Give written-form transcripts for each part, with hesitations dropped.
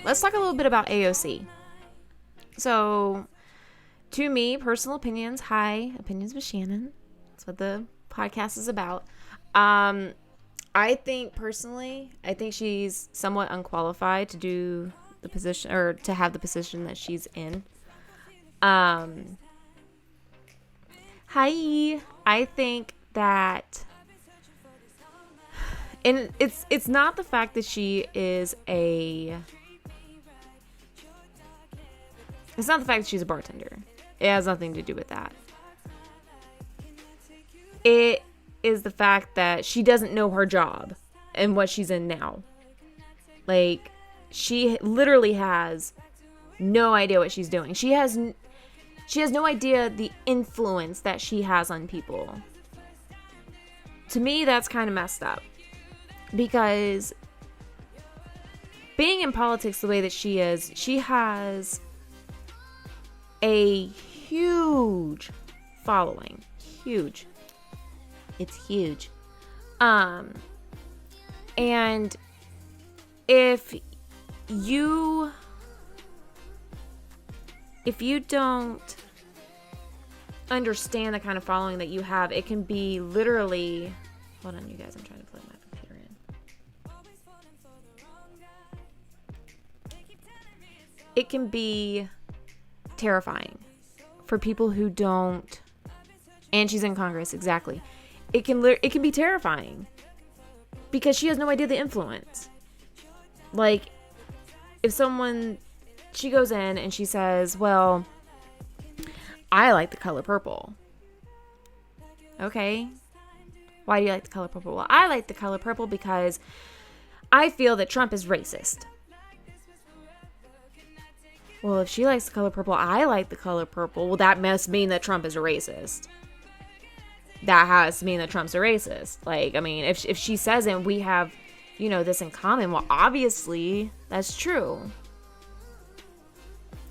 Let's talk a little bit about AOC. So, to me, personal opinions, opinions with Shannen. That's what the podcast is about. I think she's somewhat unqualified to do the position, or to have the position that she's in. I think that, and it's not the fact that she is it's not the fact that she's a bartender. It has nothing to do with that. It is the fact that she doesn't know her job and what she's in now. Like, she literally has no idea what she's doing. She has no idea the influence that she has on people. To me, that's kind of messed up. Because being in politics the way that she is, she has a huge following. Huge. It's huge. And if you don't understand the kind of following that you have, it can be literally... Hold on, you guys. I'm trying to plug my computer in. It can be terrifying for people who don't... And she's in Congress, exactly. It can be terrifying because she has no idea the influence. Like, if she goes in and she says, well, I like the color purple. Okay. Why do you like the color purple? Well, I like the color purple because I feel that Trump is racist. Well, if she likes the color purple, I like the color purple. Well, that must mean that Trump is a racist. That has to mean that Trump's a racist. Like, I mean, if she says it and we have, this in common, well, obviously that's true.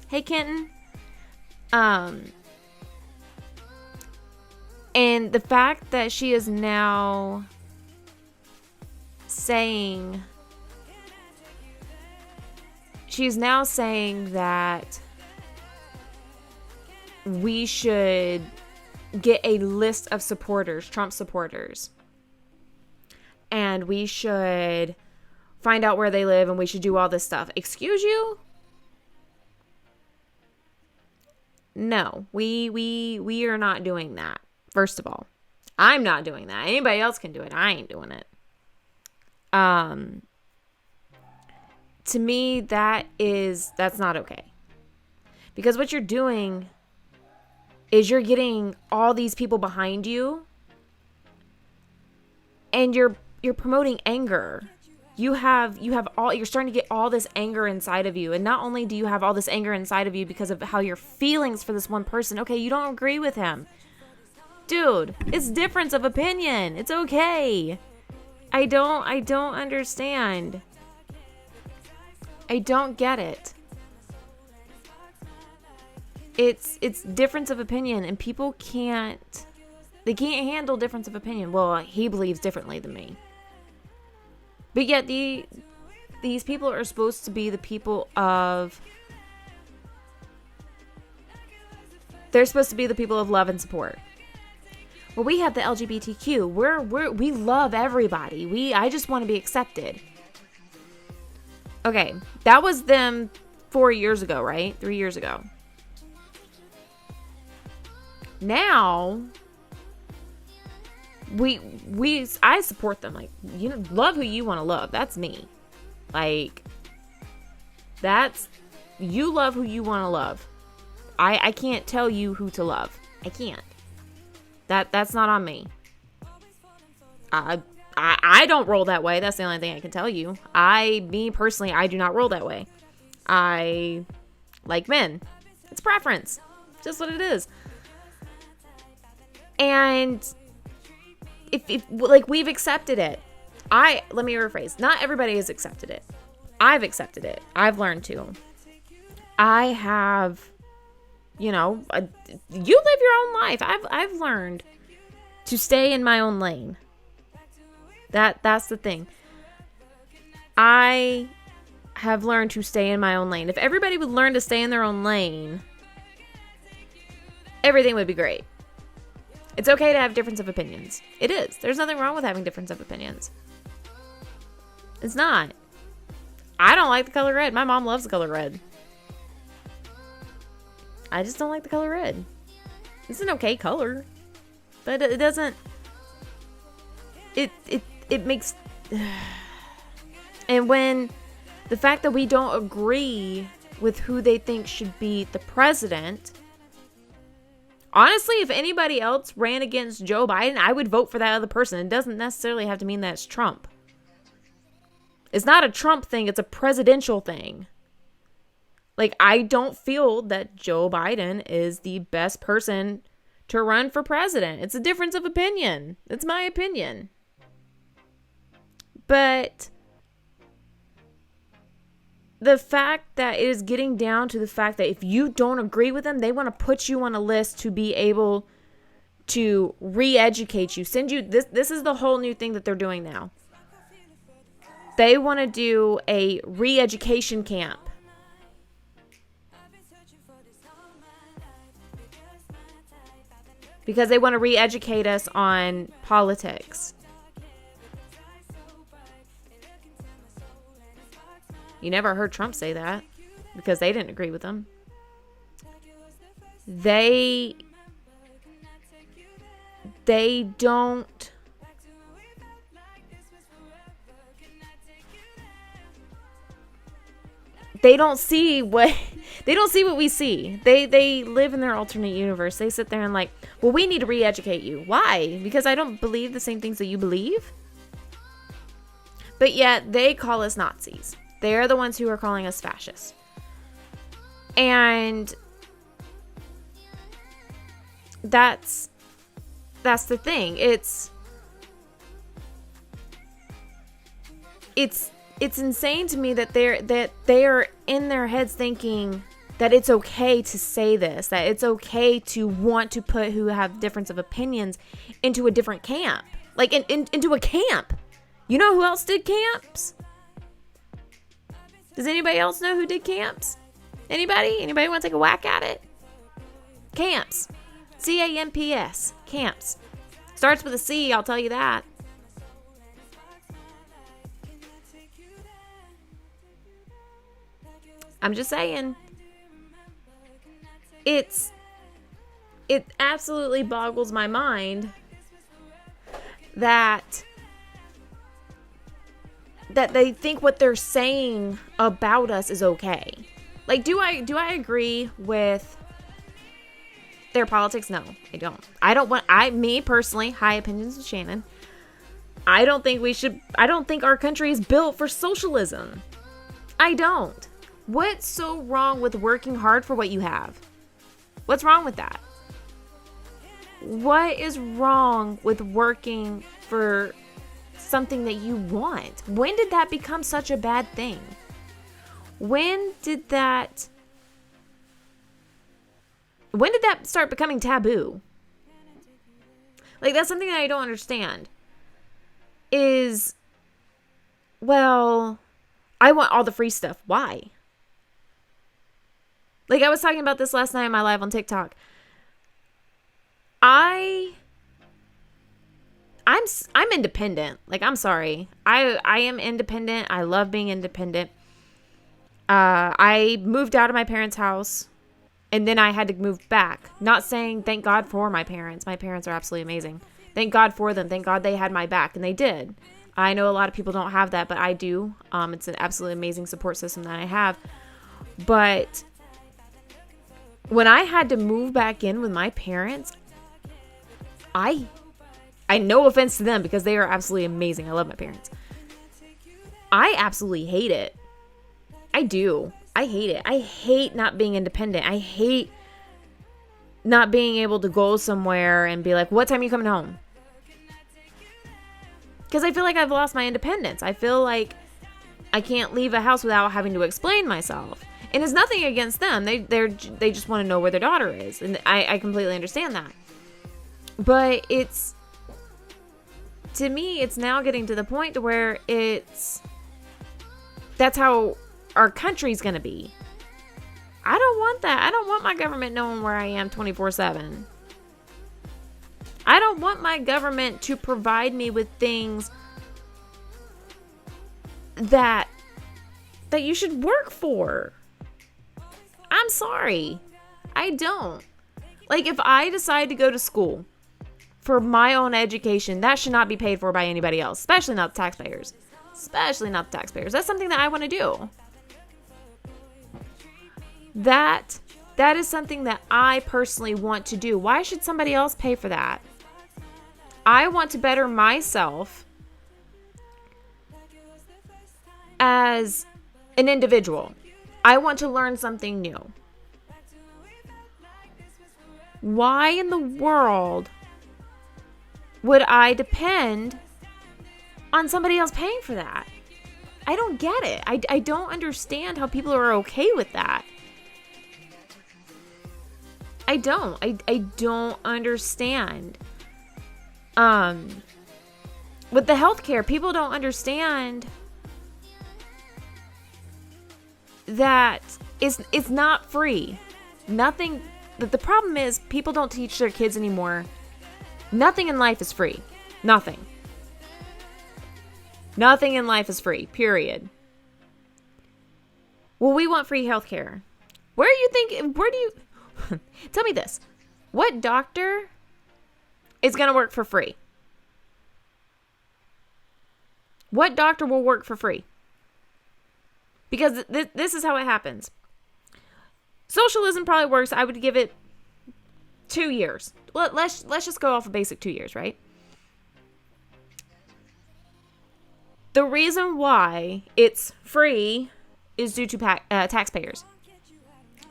Hey, Kenton. And the fact that she is now saying that we should get a list of supporters, Trump supporters, and we should find out where they live and we should do all this stuff. Excuse you? No, we are not doing that. First of all, I'm not doing that. Anybody else can do it. I ain't doing it. To me, that's not okay. Because what you're doing is you're getting all these people behind you and you're promoting anger. You're starting to get all this anger inside of you. And not only do you have all this anger inside of you because of how your feelings for this one person, okay, you don't agree with him. Dude, it's difference of opinion. It's okay. I don't understand. I don't get it. It's difference of opinion, and people can't handle difference of opinion. Well, he believes differently than me. But yet these people are supposed to be the people of... They're supposed to be the people of love and support. Well, we have the LGBTQ. We love everybody. I just want to be accepted. Okay, that was them 4 years ago, right? 3 years ago. Now, I support them. Like, love who you want to love. That's me. Like, you love who you want to love. I can't tell you who to love. I can't. That's not on me. I don't roll that way. That's the only thing I can tell you. Me personally, I do not roll that way. I like men. It's preference. Just what it is. And if we've accepted it. Let me rephrase. Not everybody has accepted it. I've accepted it. I've learned to. I have, you live your own life. I've learned to stay in my own lane. That's the thing. I have learned to stay in my own lane. If everybody would learn to stay in their own lane, everything would be great. It's okay to have difference of opinions. It is. There's nothing wrong with having difference of opinions. It's not. I don't like the color red. My mom loves the color red. I just don't like the color red. It's an okay color, but it doesn't. It makes. And when the fact that we don't agree with who they think should be the president. Honestly, if anybody else ran against Joe Biden, I would vote for that other person. It doesn't necessarily have to mean that it's Trump. It's not a Trump thing. It's a presidential thing. Like, I don't feel that Joe Biden is the best person to run for president. It's a difference of opinion. It's my opinion. But the fact that it is getting down to the fact that if you don't agree with them, they want to put you on a list to be able to re-educate you. Send you this is the whole new thing that they're doing now. They want to do a re-education camp. Because they want to re-educate us on politics. You never heard Trump say that because they didn't agree with him. They don't see what we see. They live in their alternate universe. They sit there and like, well, we need to re-educate you. Why? Because I don't believe the same things that you believe. But yet they call us Nazis. They're the ones who are calling us fascists. And that's the thing. It's insane to me that they are in their heads thinking that it's okay to say this, that it's okay to want to put who have difference of opinions into a different camp. Like into a camp. You know who else did camps? Does anybody else know who did camps? Anybody? Anybody want to take a whack at it? Camps. C-A-M-P-S. Camps. Starts with a C, I'll tell you that. I'm just saying. It absolutely boggles my mind that they think what they're saying about us is okay. Like, do I agree with their politics? No, I don't. Me personally, high opinions of Shannen. I don't think our country is built for socialism. I don't. What's so wrong with working hard for what you have? What's wrong with that? What is wrong with working for something that you want? When did that become such a bad thing? When did that start becoming taboo? Like, that's something that I don't understand. Is, well, I want all the free stuff. Why? Like, I was talking about this last night in my live on TikTok. I'm independent. Like, I'm sorry. I am independent. I love being independent. I moved out of my parents' house and then I had to move back. Not saying thank God for my parents. My parents are absolutely amazing. Thank God for them. Thank God they had my back, and they did. I know a lot of people don't have that, but I do. It's an absolutely amazing support system that I have. But when I had to move back in with my parents, I no offense to them because they are absolutely amazing. I love my parents. I absolutely hate it. I do. I hate it. I hate not being independent. I hate not being able to go somewhere and be like, what time are you coming home? Because I feel like I've lost my independence. I feel like I can't leave a house without having to explain myself. And it's nothing against them. They just want to know where their daughter is. And I completely understand that. But to me, it's now getting to the point to where it's that's how our country's going to be. I don't want that. I don't want my government knowing where I am 24/7. I don't want my government to provide me with things that you should work for. I'm sorry. I don't. Like, if I decide to go to school for my own education, that should not be paid for by anybody else, especially not the taxpayers. Especially not the taxpayers. That's something that I want to do. That is something that I personally want to do. Why should somebody else pay for that? I want to better myself as an individual. I want to learn something new. Why in the world would I depend on somebody else paying for that? I don't get it. I don't understand how people are okay with that. I don't understand. With the healthcare, people don't understand that it's not free. Nothing. The problem is people don't teach their kids anymore. Nothing in life is free. Nothing. Nothing in life is free. Period. Well, we want free healthcare. Where do you tell me this? What doctor is going to work for free? What doctor will work for free? Because this is how it happens. Socialism probably works. I would give it 2 years. Let's just go off a basic 2 years, right? The reason why it's free is due to taxpayers.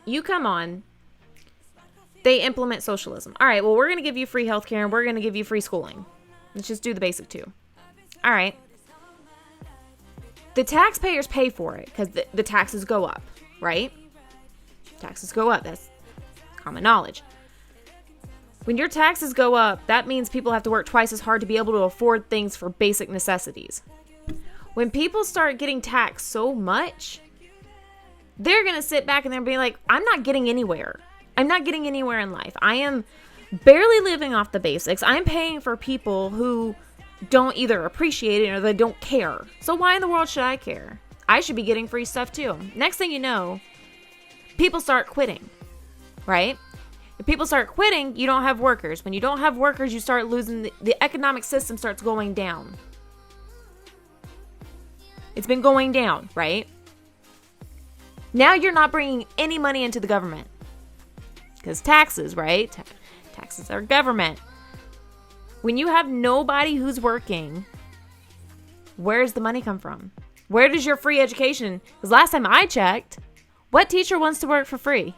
You come on, they implement socialism. All right, well, we're going to give you free healthcare and we're going to give you free schooling. Let's just do the basic 2. All right. The taxpayers pay for it because the taxes go up, right? Taxes go up. That's common knowledge. When your taxes go up, that means people have to work twice as hard to be able to afford things for basic necessities. When people start getting taxed so much, they're going to sit back and they're being like, I'm not getting anywhere. I'm not getting anywhere in life. I am barely living off the basics. I'm paying for people who don't either appreciate it or they don't care. So why in the world should I care? I should be getting free stuff too. Next thing you know, people start quitting, right? If people start quitting, you don't have workers. When you don't have workers, you start losing, the economic system starts going down. It's been going down, right? Now you're not bringing any money into the government. Because taxes, right? Taxes are government. When you have nobody who's working, where's the money come from? Where does your free education? Because last time I checked, what teacher wants to work for free?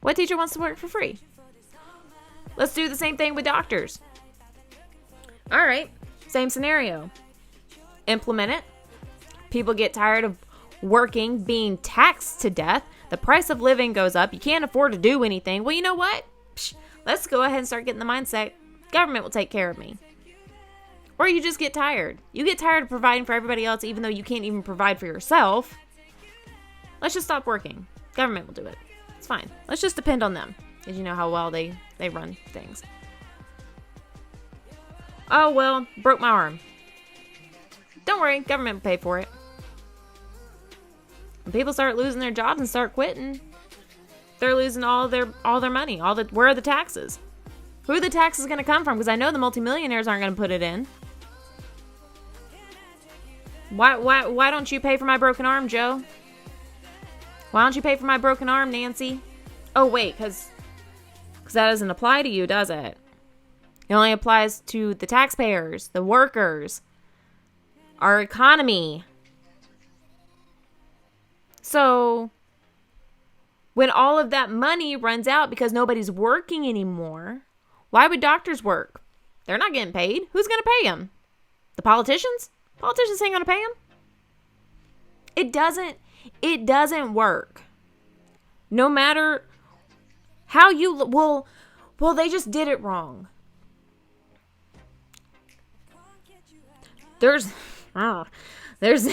What teacher wants to work for free? Let's do the same thing with doctors. All right, same scenario. Implement it. People get tired of working, being taxed to death. The price of living goes up. You can't afford to do anything. Well, you know what? Let's go ahead and start getting the mindset. Government will take care of me. Or you just get tired. You get tired of providing for everybody else even though you can't even provide for yourself. Let's just stop working. Government will do it. It's fine. Let's just depend on them. Because you know how well they run things. Oh, well, broke my arm. Don't worry. Government will pay for it. When people start losing their jobs and start quitting, they're losing all their money. Where are the taxes? Who are the taxes going to come from? Because I know the multimillionaires aren't going to put it in. Why don't you pay for my broken arm, Joe? Why don't you pay for my broken arm, Nancy? Oh, wait, because that doesn't apply to you, does it? It only applies to the taxpayers, the workers, our economy. So when all of that money runs out because nobody's working anymore, why would doctors work? They're not getting paid. Who's going to pay them? The politicians? Politicians ain't going to pay them. It doesn't work. No matter how you, well, they just did it wrong. There's there's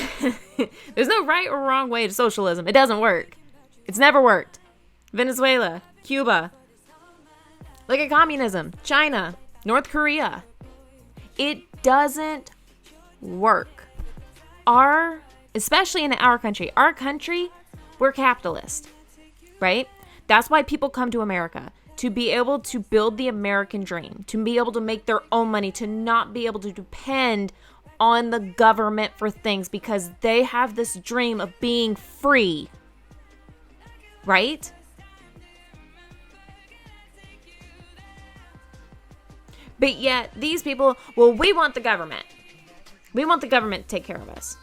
there's no right or wrong way to socialism. It doesn't work. It's never worked. Venezuela, Cuba, look at communism, China, North Korea. It doesn't work. Especially in our country, we're capitalist, right? That's why people come to America, to be able to build the American dream, to be able to make their own money, to not be able to depend on the government for things, because they have this dream of being free, right? But yet these people, well, we want the government. We want the government to take care of us.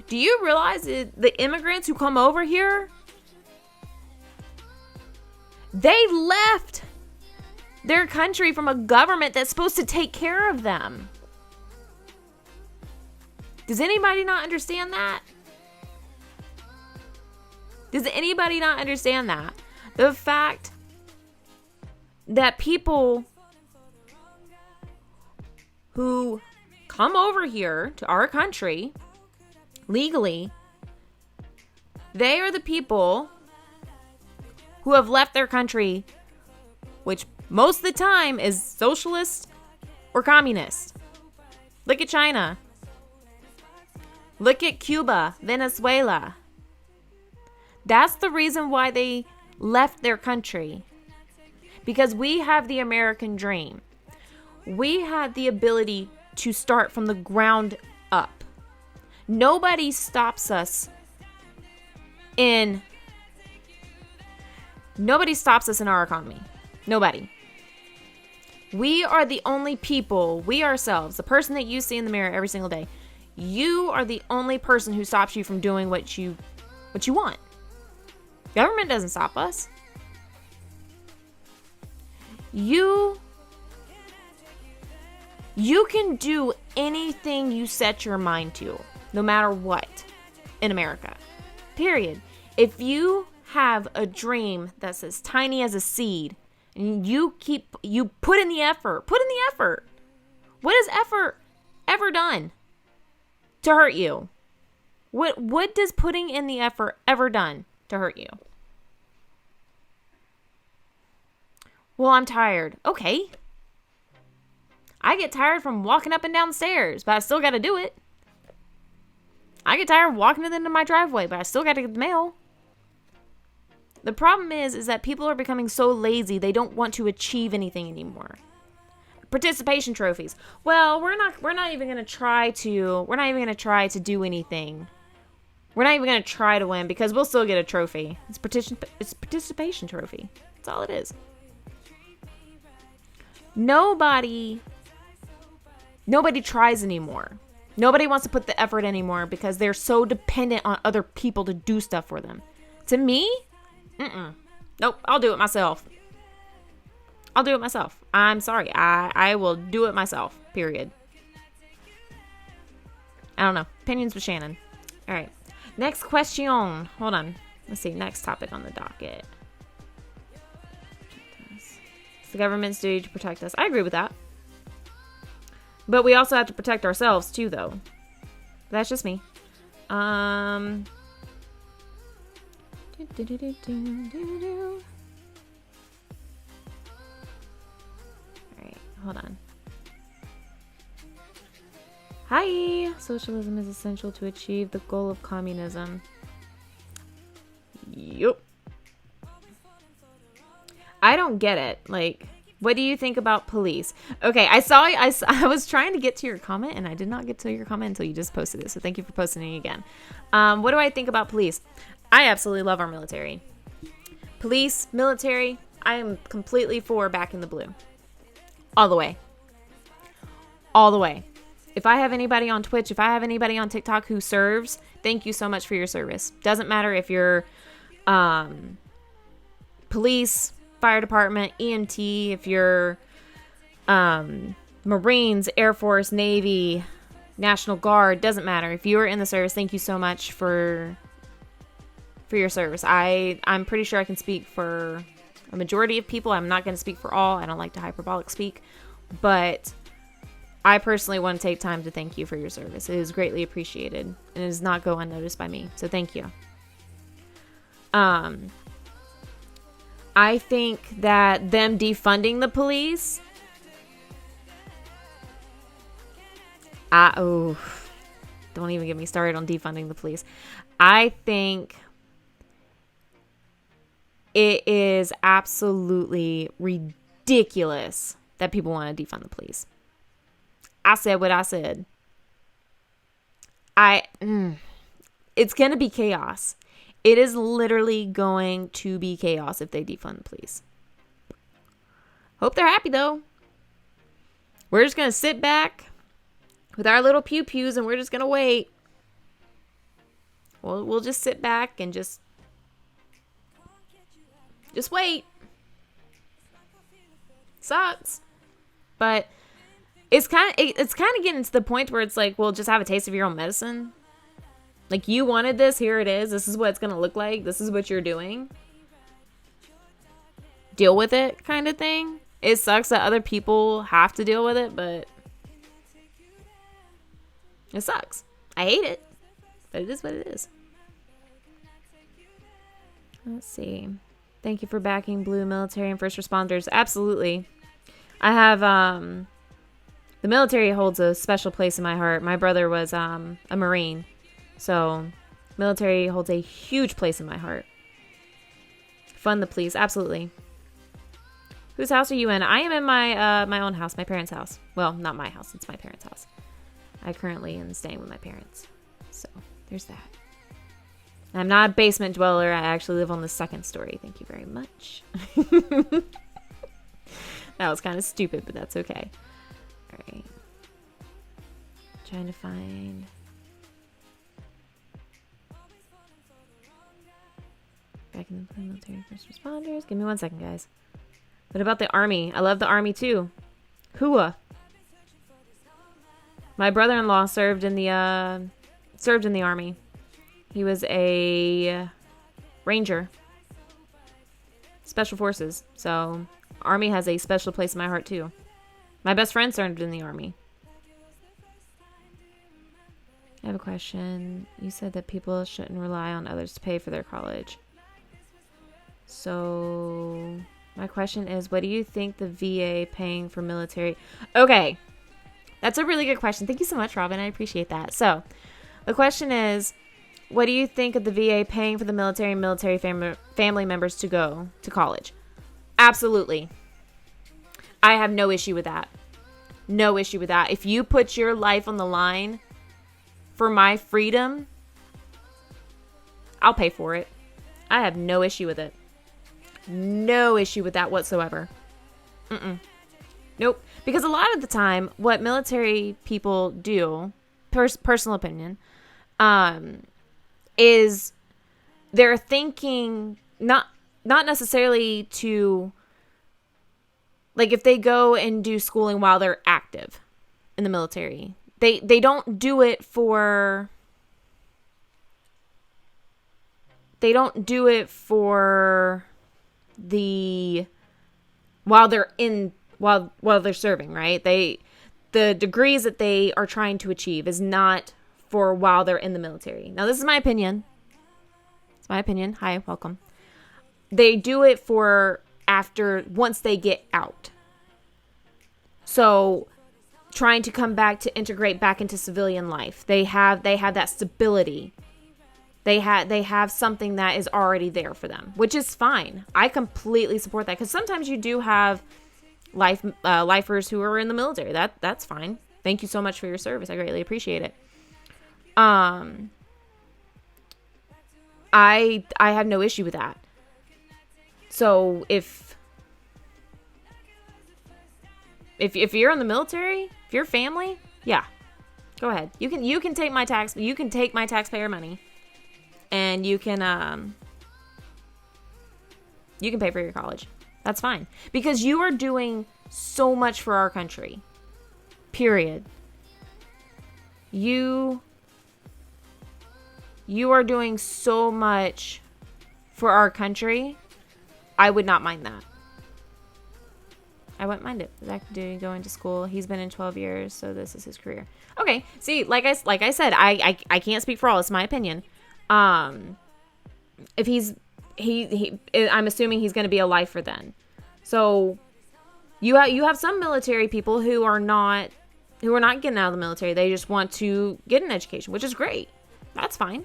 Do you realize the immigrants who come over here, they left their country from a government that's supposed to take care of them? Does anybody not understand that? Does anybody not understand that? The fact that people who come over here to our country legally, they are the people who have left their country, which most of the time is socialist or communist. Look at China. Look at Cuba, Venezuela. That's the reason why they left their country. Because we have the American dream. We have the ability to start from the ground up. Nobody stops us in our economy. Nobody. We are the only people, we ourselves, the person that you see in the mirror every single day, you are the only person who stops you from doing what you want. Government doesn't stop us. You can do anything you set your mind to, no matter what, in America. Period. If you have a dream that's as tiny as a seed, and you put in the effort. What has effort ever done to hurt you? What does putting in the effort ever done to hurt you? Well, I'm tired. Okay. I get tired from walking up and down the stairs, but I still got to do it. I get tired of walking into my driveway, but I still got to get the mail. The problem is that people are becoming so lazy, they don't want to achieve anything anymore. Participation trophies. Well, we're not even going to try to do anything. We're not even going to try to win because we'll still get a trophy. It's participation trophy. That's all it is. Nobody tries anymore. Nobody wants to put the effort anymore because they're so dependent on other people to do stuff for them. To me, nope, I'll do it myself. I'm sorry. I will do it myself, period. I don't know. Opinions with Shannon. All right. Next question. Hold on. Let's see. Next topic on the docket. It's the government's duty to protect us. I agree with that. But we also have to protect ourselves too, though. That's just me. All right, hold on. Hi! Socialism is essential to achieve the goal of communism. Yup. I don't get it. Like, what do you think about police? Okay, I was trying to get to your comment, and I did not get to your comment until you just posted it. So thank you for posting it again. What do I think about police? I absolutely love our military. Police, military, I am completely for back in the blue. All the way. All the way. If I have anybody on Twitch, if I have anybody on TikTok who serves, thank you so much for your service. Doesn't matter if you're police, fire department, EMT, if you're Marines, Air Force, Navy, National Guard, doesn't matter. If you are in the service, thank you so much for your service. I'm pretty sure I can speak for a majority of people. I'm not going to speak for all. I don't like to hyperbolic speak, but I personally want to take time to thank you for your service. It is greatly appreciated and it does not go unnoticed by me. So thank you. I think that them defunding the police. Don't even get me started on defunding the police. I think it is absolutely ridiculous that people want to defund the police. I said what I said. It's going to be chaos. It is literally going to be chaos if they defund the police. Hope they're happy though. We're just going to sit back with our little pew-pews and we're just going to wait. We'll just sit back and just wait. Sucks. But it's kind of getting to the point where it's like, well, just have a taste of your own medicine. Like, you wanted this, here it is. This is what it's going to look like. This is what you're doing. Deal with it, kind of thing. It sucks that other people have to deal with it, but it sucks. I hate it, but it is what it is. Let's see. Thank you for backing Blue military and first responders. Absolutely. I have, the military holds a special place in my heart. My brother was a Marine. So, military holds a huge place in my heart. Fund the police, absolutely. Whose house are you in? I am in my own house, my parents' house. Well, not my house, it's my parents' house. I currently am staying with my parents. So, there's that. I'm not a basement dweller. I actually live on the second story. Thank you very much. That was kind of stupid, but that's okay. All right. Trying to find... Back in the military first responders. Give me 1 second, guys. What about the army? I love the army too. Hooah. My brother-in-law served in the army. He was a ranger. Special forces. So, army has a special place in my heart too. My best friend served in the army. I have a question. You said that people shouldn't rely on others to pay for their college. So, my question is, what do you think the VA paying for military... Okay, that's a really good question. Thank you so much, Robin. I appreciate that. So, the question is, what do you think of the VA paying for the military and military family members to go to college? Absolutely. I have no issue with that. No issue with that. If you put your life on the line for my freedom, I'll pay for it. I have no issue with it. No issue with that whatsoever. Nope. Because a lot of the time, what military people do, personal opinion, is they're thinking not necessarily to, like, if they go and do schooling while they're active in the military, they don't do it for... They don't do it for the while they're serving, right? The degrees that they are trying to achieve is not for while they're in the military. Now, this is my opinion. It's my opinion. Hi, welcome. They do it for once they get out. So, trying to come back to integrate back into civilian life. They have that stability. They have something that is already there for them, which is fine. I completely support that, because sometimes you do have lifers who are in the military. That's fine. Thank you so much for your service. I greatly appreciate it. I have no issue with that. So if you're in the military, if you're family, yeah, go ahead. You can take my taxpayer money. And you can pay for your college. That's fine. Because you are doing so much for our country. Period. You are doing so much for our country. I would not mind that. I wouldn't mind it. The active duty, going to school. He's been in 12 years, so this is his career. Okay, see, like I said, I can't speak for all. It's my opinion. If I'm assuming he's going to be a lifer then. So you have some military people who are not getting out of the military. They just want to get an education, which is great. That's fine.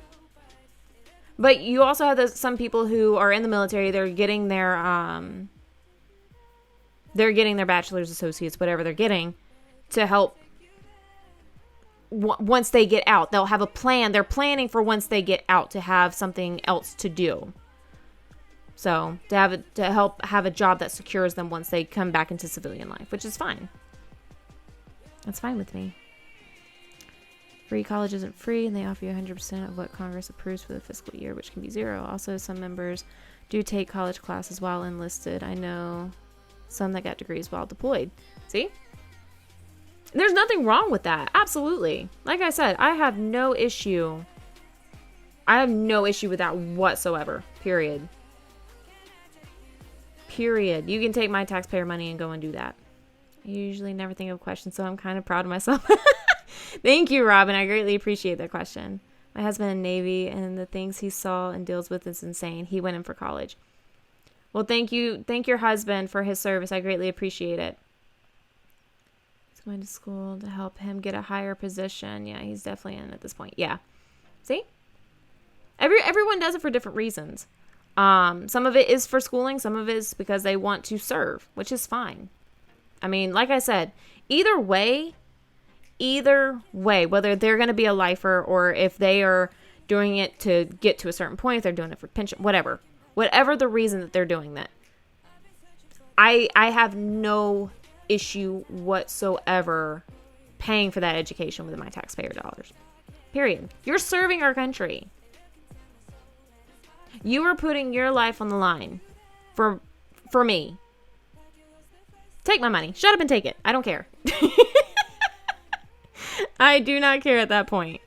But you also have some people who are in the military. They're getting their bachelor's, associates, whatever they're getting, to help. Once they get out, they'll have a plan. They're planning for once they get out to have something else to do. So to help have a job that secures them once they come back into civilian life, which is fine. That's fine with me. Free college isn't free, and they offer you 100% of what Congress approves for the fiscal year, which can be zero. Also, some members do take college classes while enlisted. I know some that got degrees while deployed. See? There's nothing wrong with that. Absolutely. Like I said, I have no issue. With that whatsoever. Period. You can take my taxpayer money and go and do that. I usually never think of questions, so I'm kind of proud of myself. Thank you, Robin. I greatly appreciate that question. My husband in Navy, and the things he saw and deals with is insane. He went in for college. Well, thank you. Thank your husband for his service. I greatly appreciate it. He's going to school to help him get a higher position. Yeah, he's definitely in at this point. Yeah. See? Everyone does it for different reasons. Some of it is for schooling. Some of it is because they want to serve, which is fine. I mean, like I said, either way, whether they're going to be a lifer or if they are doing it to get to a certain point, if they're doing it for pension, whatever the reason that they're doing that, I have no issue whatsoever paying for that education with my taxpayer dollars. Period. You're serving our country. You are putting your life on the line for me. Take my money. Shut up and take it. I don't care. I do not care at that point.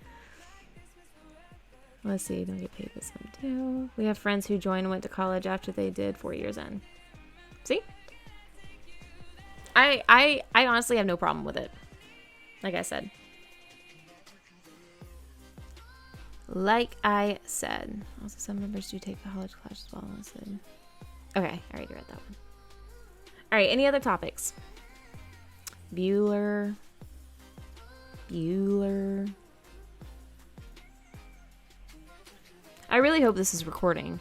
Let's see. Don't get paid this one too. We have friends who joined and went to college after they did 4 years in. See? I honestly have no problem with it. Like I said. Also, some members do take the college class as well. Okay, I already read that one. All right, any other topics? Bueller. I really hope this is recording.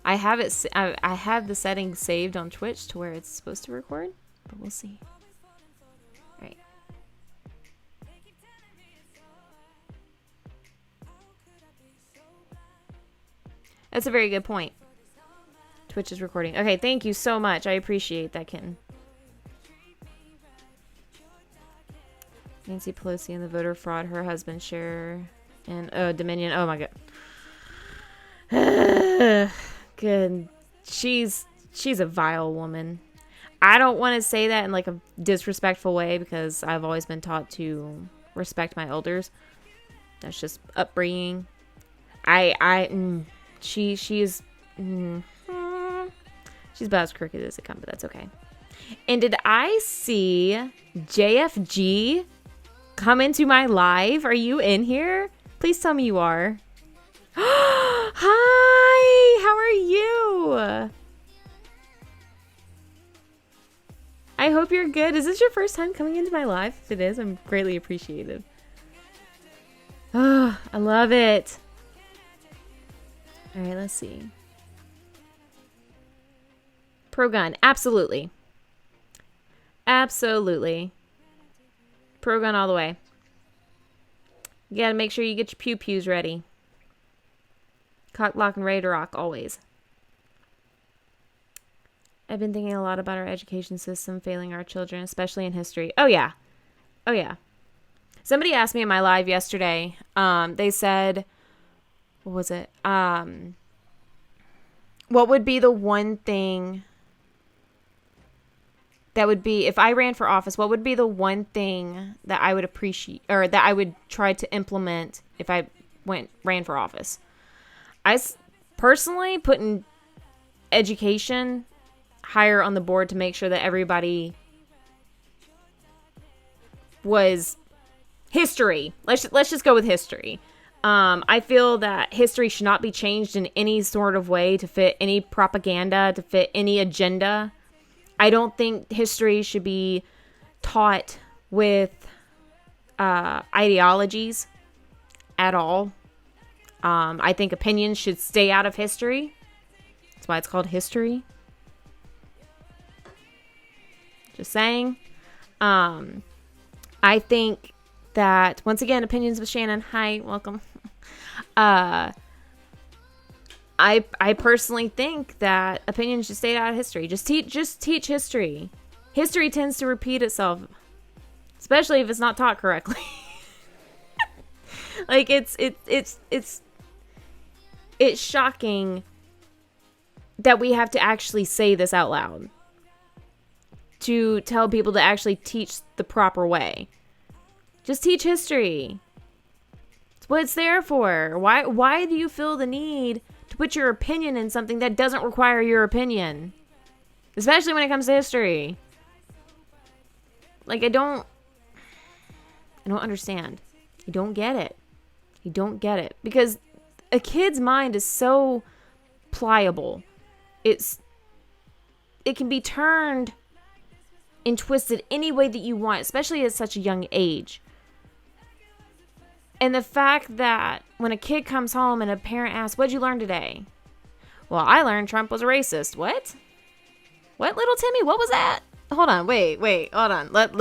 I have it. I have the settings saved on Twitch to where it's supposed to record, but we'll see. All right. That's a very good point. Twitch is recording. Okay, thank you so much. I appreciate that, Kitten. Nancy Pelosi and the voter fraud her husband share and Dominion. Oh my god. Good. She's a vile woman. I don't want to say that in like a disrespectful way because I've always been taught to respect my elders. That's just upbringing. She's about as crooked as it comes, but that's okay. And did I see JFG come into my live? Are you in here? Please tell me you are. Hi, how are you? I hope you're good. Is this your first time coming into my live? If it is, I'm greatly appreciated. Oh, I love it. All right, let's see. Pro-gun, absolutely. Absolutely. Pro-gun all the way. You gotta make sure you get your pew-pews ready. Cock, lock, and ready to rock, always. I've been thinking a lot about our education system failing our children, especially in history. Oh, yeah. Oh, yeah. Somebody asked me in my live yesterday, they said, what was it? What would be the one thing that would be, if I ran for office, what would be the one thing that I would appreciate, or that I would try to implement if I ran for office? I personally putting education higher on the board to make sure that everybody was history. Let's just go with history. I feel that history should not be changed in any sort of way to fit any propaganda, to fit any agenda. I don't think history should be taught with ideologies at all. I think opinions should stay out of history. That's why it's called history. Just saying. I think that, once again, opinions with Shannen. Hi, welcome. I personally think that opinions should stay out of history. Just teach history. History tends to repeat itself, especially if it's not taught correctly. Like it's shocking that we have to actually say this out loud to tell people to actually teach the proper way. Just teach history. It's what it's there for. Why do you feel the need to put your opinion in something that doesn't require your opinion? Especially when it comes to history. Like, I don't understand. I don't get it. I don't get it. Because a kid's mind is so pliable. It can be turned and twisted any way that you want, especially at such a young age. And the fact that when a kid comes home and a parent asks, "What'd you learn today?" "Well, I learned Trump was a racist." "What? What, little Timmy? What was that?" Hold on, wait, hold on. Like,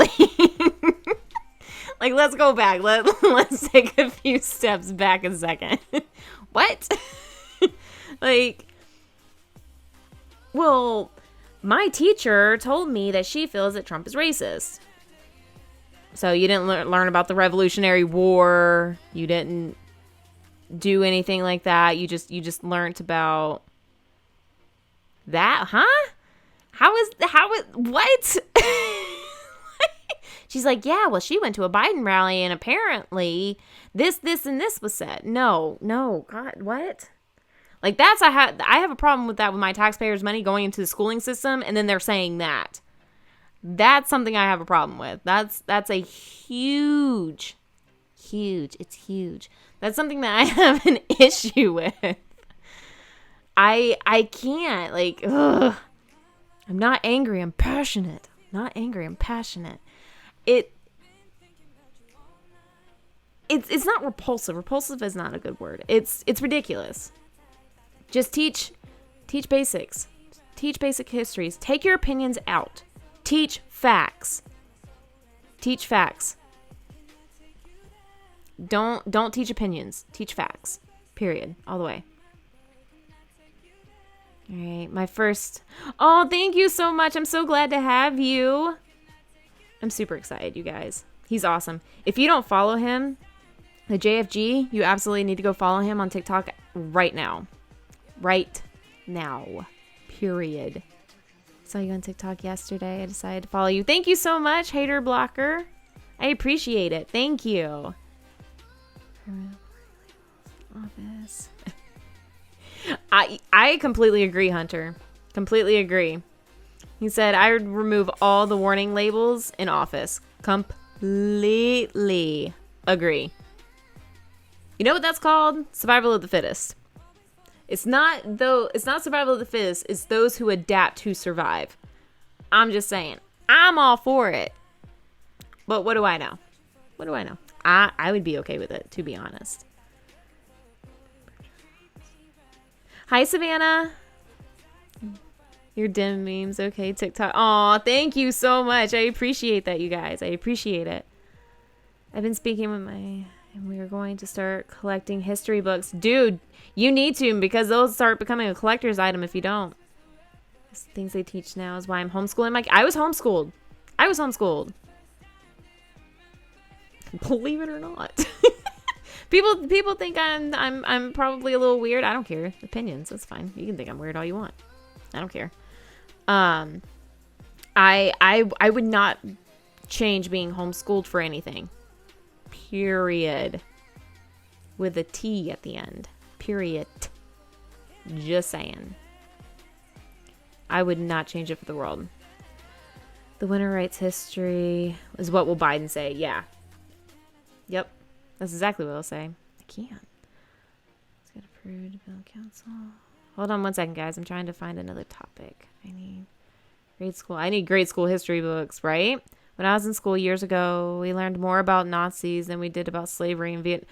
let's go back. Let's take a few steps back a second. What? Like, well, my teacher told me that she feels that Trump is racist. So you didn't learn about the Revolutionary War. You didn't do anything like that. You just learned about that, huh? What? She's like, "Yeah, well, she went to a Biden rally and apparently this, and this was said." No, God, what? Like, I have a problem with that, with my taxpayers' money going into the schooling system, and then they're saying that. That's something I have a problem with. That's a huge, it's huge. That's something that I have an issue with. I can't, like, ugh. I'm not angry, I'm passionate. It's not repulsive. Repulsive is not a good word. It's ridiculous. Just teach basics. Teach basic histories. Take your opinions out. Teach facts. Don't teach opinions. Teach facts. Period. All the way. All right, my first... Oh, thank you so much. I'm so glad to have you. I'm super excited, you guys. He's awesome. If you don't follow him, the JFG, you absolutely need to go follow him on TikTok right now. Right now. Period. Saw you on TikTok yesterday. I decided to follow you. Thank you so much, Hater Blocker. I appreciate it. Thank you. Office. I completely agree, Hunter. Completely agree. He said, "I would remove all the warning labels in Office." Completely agree. You know what that's called? Survival of the fittest. It's not survival of the fittest. It's those who adapt who survive. I'm just saying. I'm all for it. But what do I know? I would be okay with it, to be honest. Hi, Savannah. Your dim memes. Okay, TikTok. Aw, thank you so much. I appreciate that, you guys. I appreciate it. I've been speaking with and we are going to start collecting history books. Dude, you need to, because they'll start becoming a collector's item if you don't. Things they teach now is why I'm homeschooling. I was homeschooled. Believe it or not. People think I'm probably a little weird. I don't care. Opinions, that's fine. You can think I'm weird all you want. I don't care. I would not change being homeschooled for anything. Period. With a T at the end. Period. Just saying. I would not change it for the world. The winner writes history is what will Biden say. Yeah. Yep. That's exactly what he'll say. I can't. Let's get approved bill council. Hold on one second, guys. I'm trying to find another topic. I need grade school history books, right? When I was in school years ago, we learned more about Nazis than we did about slavery in Vietnam.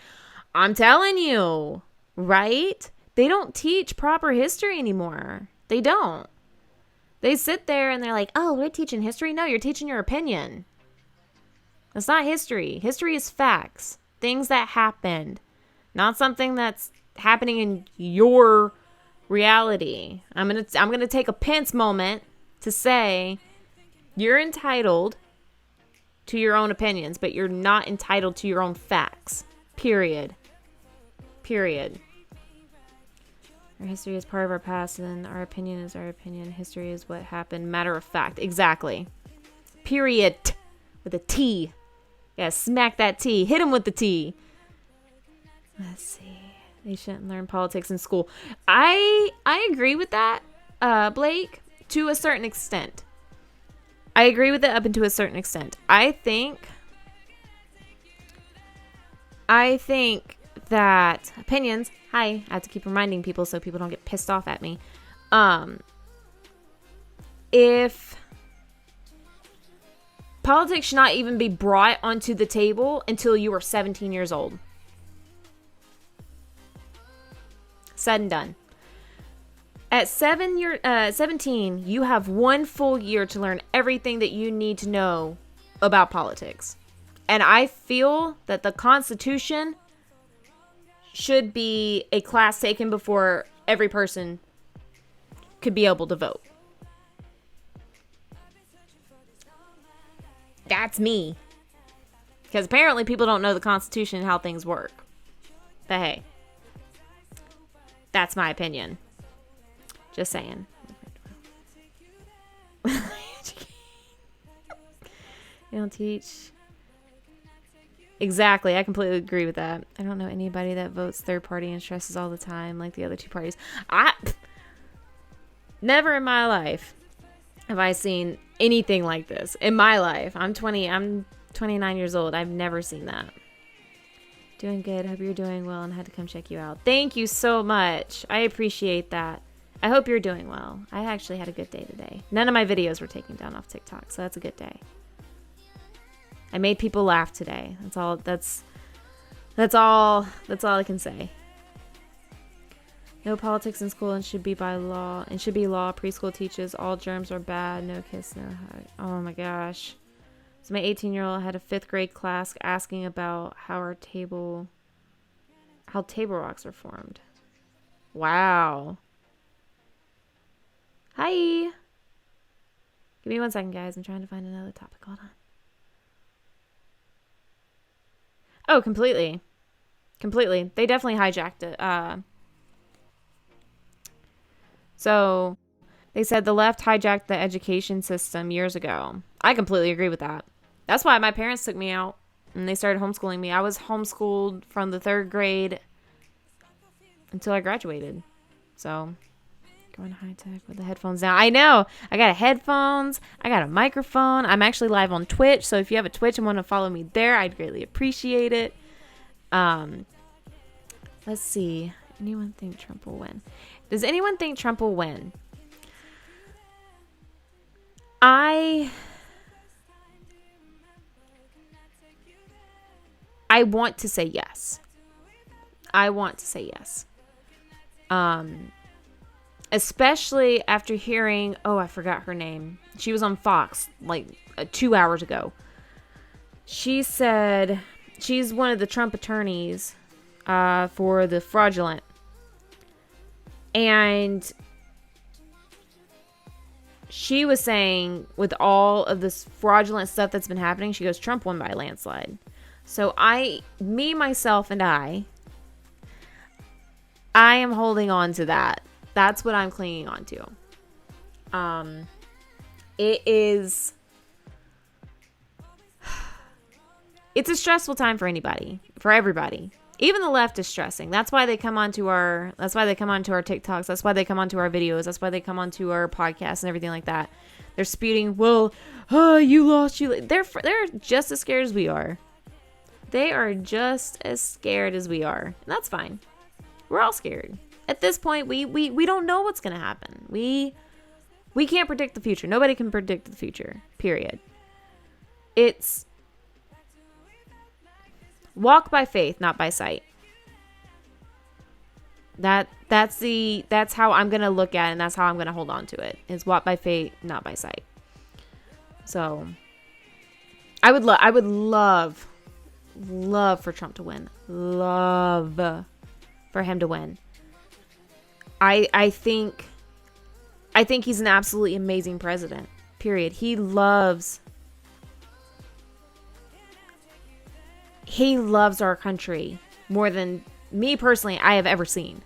I'm telling you, right? They don't teach proper history anymore. They don't. They sit there and they're like, oh, we're teaching history? No, you're teaching your opinion. That's not history. History is facts. Things that happened. Not something that's happening in your reality. I'm gonna take a Pence moment to say you're entitled to your own opinions, but you're not entitled to your own facts. Period. Our history is part of our past, and our opinion is our opinion. History is what happened. Matter of fact. Exactly. Period. With a T. Yeah, smack that T. Hit him with the T. Let's see. They shouldn't learn politics in school. I agree with that, Blake, to a certain extent. I agree with it up into a certain extent. I think that opinions, I have to keep reminding people so people don't get pissed off at me. If politics should not even be brought onto the table until you are 17 years old. Said and done. At 17, you have 1 full year to learn everything that you need to know about politics. And I feel that the Constitution should be a class taken before every person could be able to vote. That's me. Because apparently people don't know the Constitution and how things work. But hey, that's my opinion. Just saying. You don't teach. Exactly. I completely agree with that. I don't know anybody that votes third party and stresses all the time like the other two parties. Never in my life have I seen anything like this. In my life. I'm 29 years old. I've never seen that. Doing good. Hope you're doing well and had to come check you out. Thank you so much. I appreciate that. I hope you're doing well. I actually had a good day today. None of my videos were taken down off TikTok, so that's a good day. I made people laugh today. That's all I can say. No politics in school and should be by law. And should be law. Preschool teaches all germs are bad. No kiss, no hug. Oh my gosh. So my 18-year-old had a 5th grade class asking about how table rocks are formed. Wow. Hi. Give me 1 second, guys. I'm trying to find another topic. Hold on. Oh, completely. They definitely hijacked it. So they said the left hijacked the education system years ago. I completely agree with that. That's why my parents took me out and they started homeschooling me. I was homeschooled from the 3rd grade until I graduated. So going high tech with the headphones down. I know. I got headphones. I got a microphone. I'm actually live on Twitch. So if you have a Twitch and want to follow me there, I'd greatly appreciate it. Let's see. Anyone think Trump will win? Does anyone think Trump will win? I want to say yes. Especially after hearing, I forgot her name. She was on Fox like 2 hours ago. She said she's one of the Trump attorneys for the fraudulent. And she was saying with all of this fraudulent stuff that's been happening, she goes, Trump won by a landslide. So myself, and I am holding on to that. That's what I'm clinging on to. It's a stressful time for everybody. Even the left is stressing. That's why they come onto our TikToks. That's why they come onto our videos. That's why they come onto our podcasts and everything like that. They're spewing, well, you lost. They're just as scared as we are. They are just as scared as we are. And that's fine. We're all scared. At this point, we don't know what's going to happen. We can't predict the future. Nobody can predict the future. Period. It's walk by faith, not by sight. That's how I'm going to look at it, and that's how I'm going to hold on to it. Is walk by faith, not by sight. So I would love for Trump to win. Love for him to win. I think he's an absolutely amazing president. Period. He loves our country more than me personally I have ever seen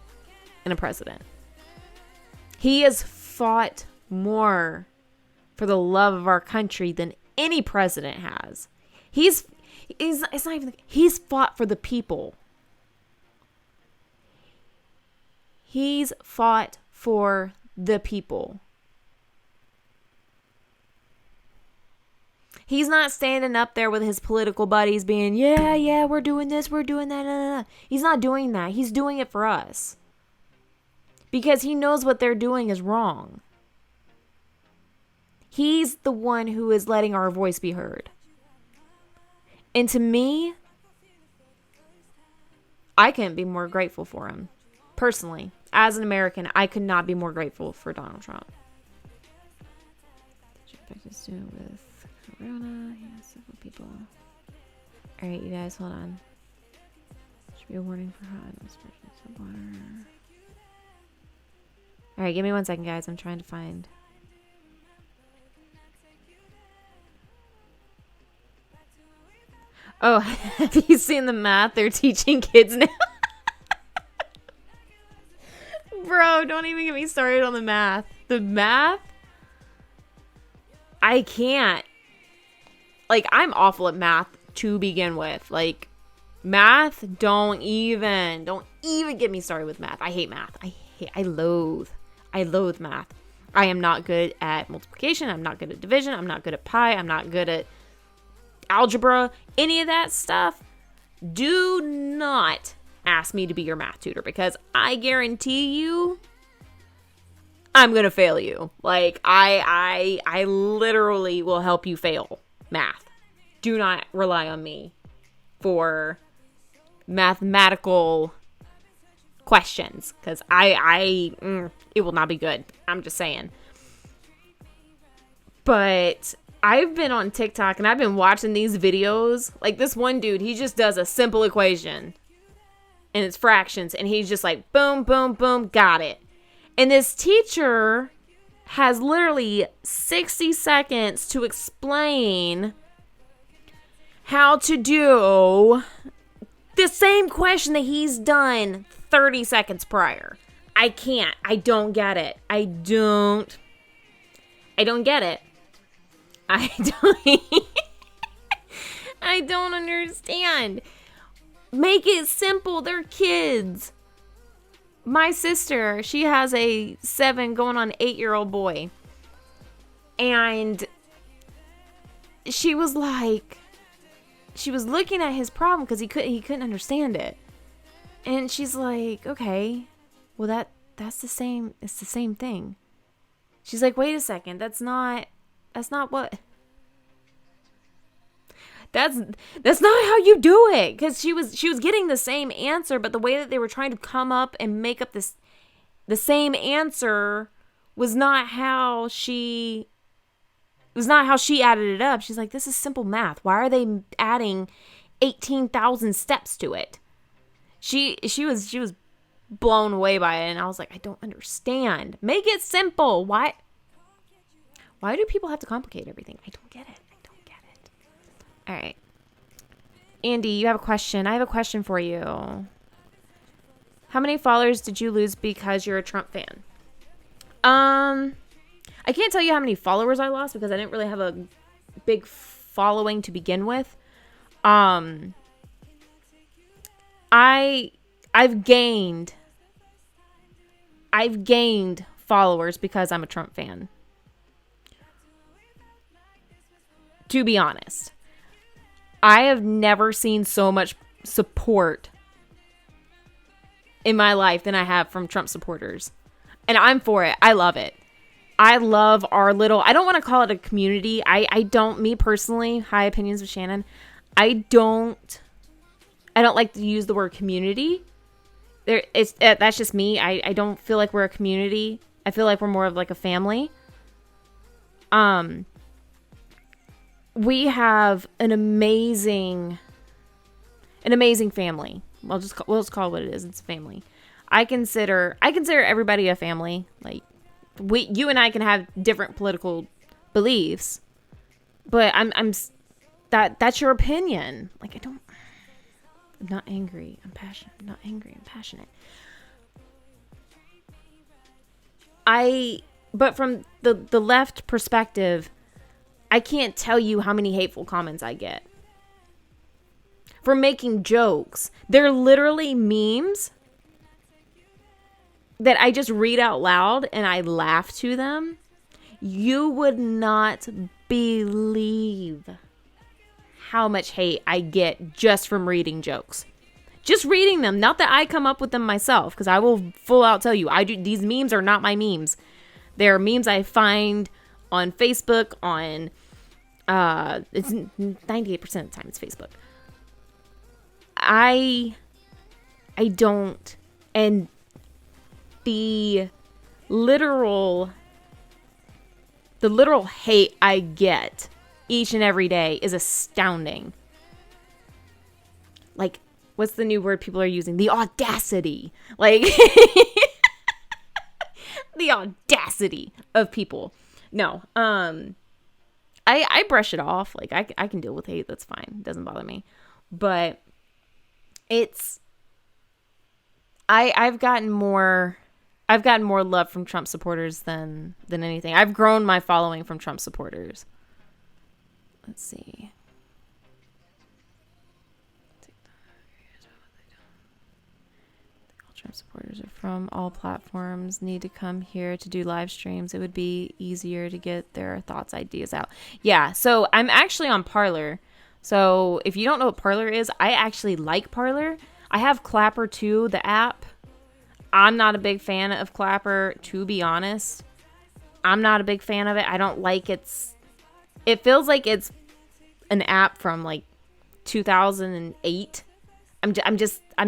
in a president. He has fought more for the love of our country than any president has. He's fought for the people. He's fought for the people. He's not standing up there with his political buddies being, yeah, we're doing this, we're doing that. No. He's not doing that. He's doing it for us. Because he knows what they're doing is wrong. He's the one who is letting our voice be heard. And to me, I couldn't be more grateful for him. Personally, as an American, I could not be more grateful for Donald Trump. With Corona, yeah, several people. All right, you guys, hold on. Should be a warning for hot aspersions of water. All right, give me 1 second, guys. I'm trying to find. Oh, have you seen the math they're teaching kids now? Bro, don't even get me started on the math. The math? I can't. Like, I'm awful at math to begin with. Like, math, don't even get me started with math. I hate math. I loathe math. I am not good at multiplication. I'm not good at division. I'm not good at pi. I'm not good at algebra. Any of that stuff. Do not ask me to be your math tutor, because I guarantee you I'm going to fail you. Like, I literally will help you fail math. Do not rely on me for mathematical questions, because it will not be good. I'm just saying. But I've been on TikTok and I've been watching these videos. Like, this one dude, he just does a simple equation and it's fractions, and he's just like, boom, boom, boom, got it. And this teacher has literally 60 seconds to explain how to do the same question that he's done 30 seconds prior. I can't. I don't get it. I don't get it. I don't understand. Make it simple. They're kids. My sister, she has a 7 going on 8-year-old boy. And she was looking at his problem because he couldn't understand it. And she's like, okay, well that's the same. It's the same thing. She's like, wait a second, that's not what. That's not how you do it. Because she was getting the same answer, but the way that they were trying to come up and make up the same answer was not how she added it up. She's like, this is simple math. Why are they adding 18,000 steps to it? She was blown away by it, and I was like, I don't understand. Make it simple. Why do people have to complicate everything? I don't get it. All right. Andy, you have a question. I have a question for you. How many followers did you lose because you're a Trump fan? I can't tell you how many followers I lost because I didn't really have a big following to begin with. I've gained followers because I'm a Trump fan. To be honest, I have never seen so much support in my life than I have from Trump supporters. And I'm for it. I love it. I love our little, I don't want to call it a community. I don't, me personally, high opinions of Shannen. I don't like to use the word community. That's just me. I don't feel like we're a community. I feel like we're more of like a family. We have an amazing family. We'll just call it what it is. It's a family. I consider everybody a family. Like you and I can have different political beliefs, but that's your opinion. Like I'm not angry. I'm passionate. I'm not angry. I'm passionate. But from the left perspective, I can't tell you how many hateful comments I get for making jokes. They're literally memes that I just read out loud and I laugh to them. You would not believe how much hate I get just from reading jokes. Just reading them. Not that I come up with them myself, because I will full out tell you, these memes are not my memes. They're memes I find on Facebook, on it's 98% of the time it's Facebook. I don't, and the literal hate I get each and every day is astounding. Like, what's the new word people are using? The audacity. Like, the audacity of people. No, I brush it off. Like, I can deal with hate. That's fine. It doesn't bother me. But I've gotten more love from Trump supporters than anything. I've grown my following from Trump supporters. Let's see. All Trump supporters are from all platforms. Need to come here to do live streams. It would be easier to get their thoughts, ideas out. Yeah, so I'm actually on Parler. So if you don't know what Parler is, I actually like Parler. I have Clapper too, the app. I'm not a big fan of Clapper, to be honest. I'm not a big fan of it. I don't like it feels like it's an app from like 2008. I'm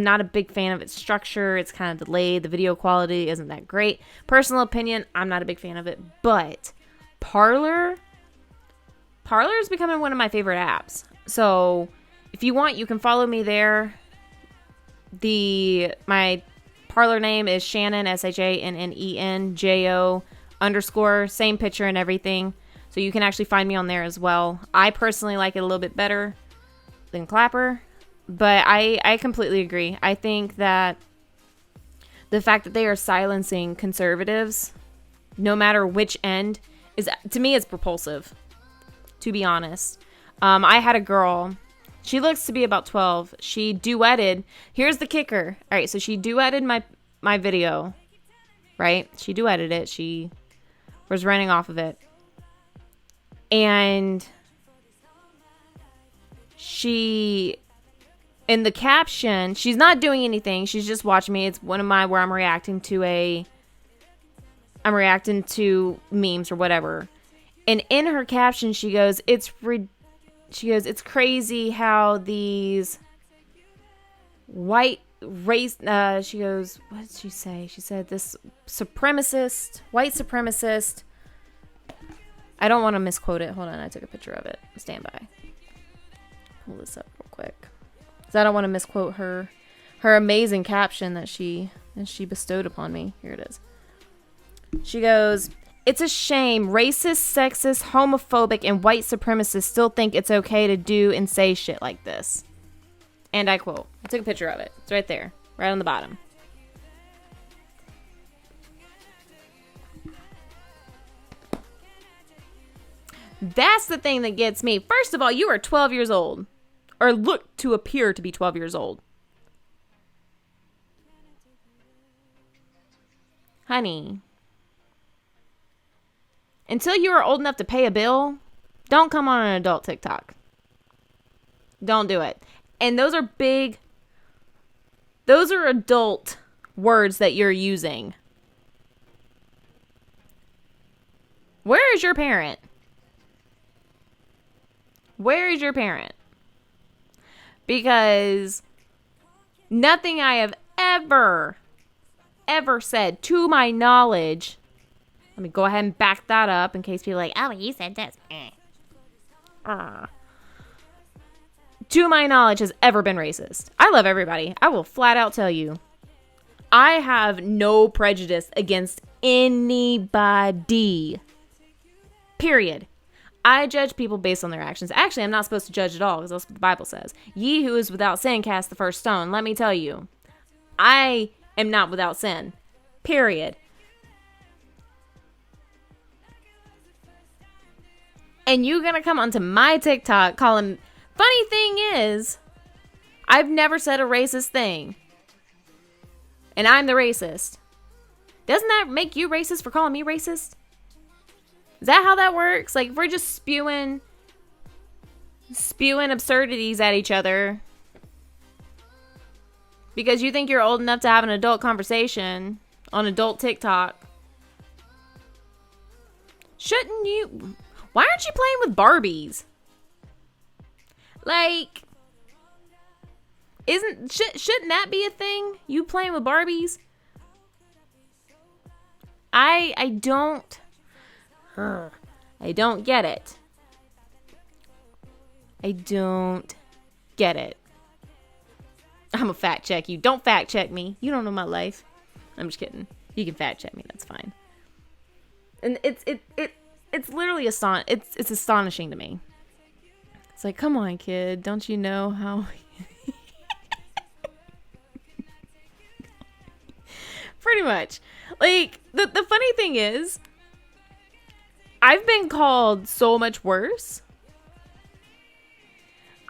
not a big fan of its structure. It's kind of delayed. The video quality isn't that great. Personal opinion, I'm not a big fan of it. But Parler is becoming one of my favorite apps. So if you want, you can follow me there. My Parler name is Shannen, SHANNENJO _ same picture and everything. So you can actually find me on there as well. I personally like it a little bit better than Clapper, but I completely agree. I think that the fact that they are silencing conservatives, no matter which end, to me is propulsive, to be honest. I had a girl, she looks to be about 12. She duetted. Here's the kicker. All right, so she duetted my video, right? She duetted it. She was running off of it. And she, in the caption, she's not doing anything. She's just watching me. It's one of where I'm reacting to memes or whatever. And in her caption, she goes, it's crazy how these white race, she goes, what did she say? She said this white supremacist, I don't want to misquote it. Hold on, I took a picture of it. Stand by. Pull this up real quick. Because I don't want to misquote her amazing caption that she bestowed upon me. Here it is. She goes, it's a shame racist, sexist, homophobic, and white supremacists still think it's okay to do and say shit like this. And I quote. I took a picture of it. It's right there. Right on the bottom. That's the thing that gets me. First of all, you are 12 years old. Or look to appear to be 12 years old. honey, until you are old enough to pay a bill, don't come on an adult TikTok. Don't do it. And those are adult words that you're using. Where is your parent? Where is your parent? Because nothing I have ever said, to my knowledge, let me go ahead and back that up in case people are like, oh, you said this. To my knowledge, has ever been racist. I love everybody. I will flat out tell you. I have no prejudice against anybody. Period. I judge people based on their actions. Actually, I'm not supposed to judge at all because that's what the Bible says. Ye who is without sin cast the first stone. Let me tell you, I am not without sin. Period. And you gonna come onto my TikTok calling... Funny thing is, I've never said a racist thing. And I'm the racist. Doesn't that make you racist for calling me racist? Is that how that works? Like, if we're just spewing absurdities at each other because you think you're old enough to have an adult conversation on adult TikTok, shouldn't you? Why aren't you playing with Barbies? Like, shouldn't that be a thing? You playing with Barbies? I don't get it. I don't get it. I'm gonna fact check you. Don't fact check me. You don't know my life. I'm just kidding. You can fact check me. That's fine. And it's literally it's astonishing to me. It's like, come on, kid. Don't you know how? Pretty much. Like, the funny thing is, I've been called so much worse.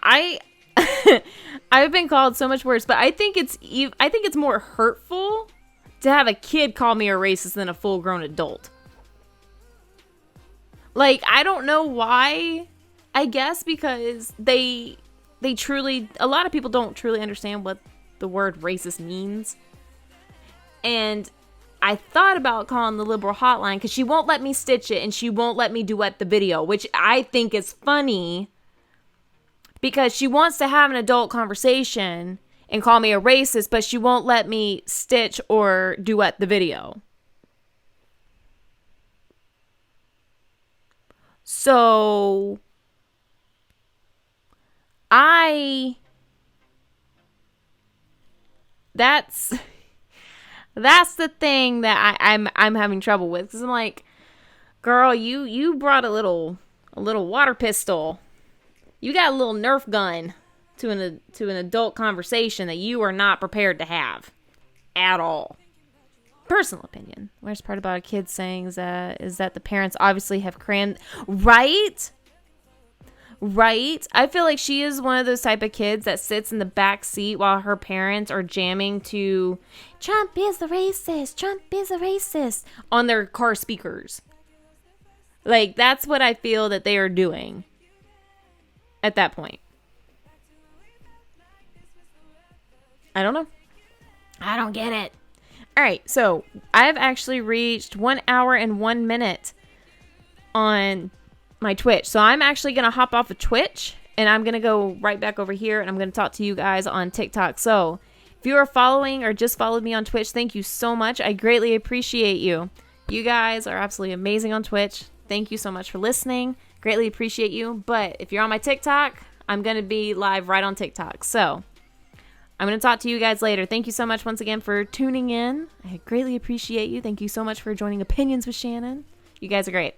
I've been called so much worse, but I think it's more hurtful to have a kid call me a racist than a full-grown adult. Like, I don't know why. I guess because a lot of people don't truly understand what the word racist means. And I thought about calling the liberal hotline because she won't let me stitch it and she won't let me duet the video, which I think is funny because she wants to have an adult conversation and call me a racist, but she won't let me stitch or duet the video. So that's the thing that I'm having trouble with, because I'm like, girl, you brought a little water pistol. You got a little Nerf gun to an adult conversation that you are not prepared to have at all. Personal opinion. Worst part about a kid saying is that the parents obviously have crammed. Right? I feel like she is one of those type of kids that sits in the back seat while her parents are jamming to Trump is a racist on their car speakers. Like, that's what I feel that they are doing at that point. I don't know. I don't get it. All right, so I've actually reached 1 hour and 1 minute on my Twitch. So I'm actually going to hop off of Twitch and I'm going to go right back over here and I'm going to talk to you guys on TikTok. So if you are following or just followed me on Twitch, thank you so much. I greatly appreciate you. You guys are absolutely amazing on Twitch. Thank you so much for listening. Greatly appreciate you. But if you're on my TikTok, I'm going to be live right on TikTok. So I'm going to talk to you guys later. Thank you so much once again for tuning in. I greatly appreciate you. Thank you so much for joining Opinions with Shannon. You guys are great.